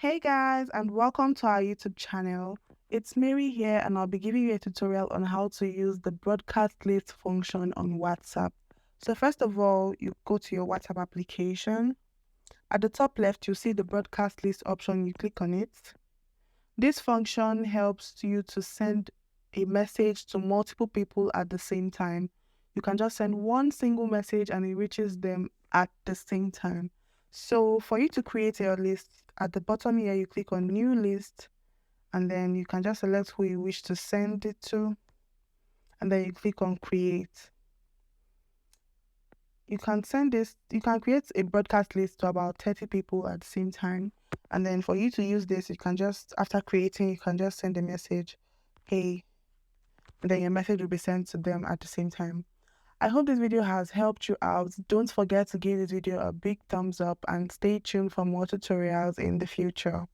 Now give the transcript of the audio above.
Hey guys, and welcome to our YouTube channel. It's Mary here, and I'll be giving you a tutorial on how to use the broadcast list function on WhatsApp. So first of all, you go to your WhatsApp application. At the top left, you see the broadcast list option. You click on it. This function helps you to send a message to multiple people at the same time. You can just send one single message and it reaches them at the same time. So for you to create your list, at the bottom here, you click on New List, and then you can just select who you wish to send it to, and then you click on Create. You can create a broadcast list to about 30 people at the same time. And then for you to use this, you can just, after creating, you can just send a message, hey, and then your message will be sent to them at the same time. I hope this video has helped you out. Don't forget to give this video a big thumbs up and stay tuned for more tutorials in the future.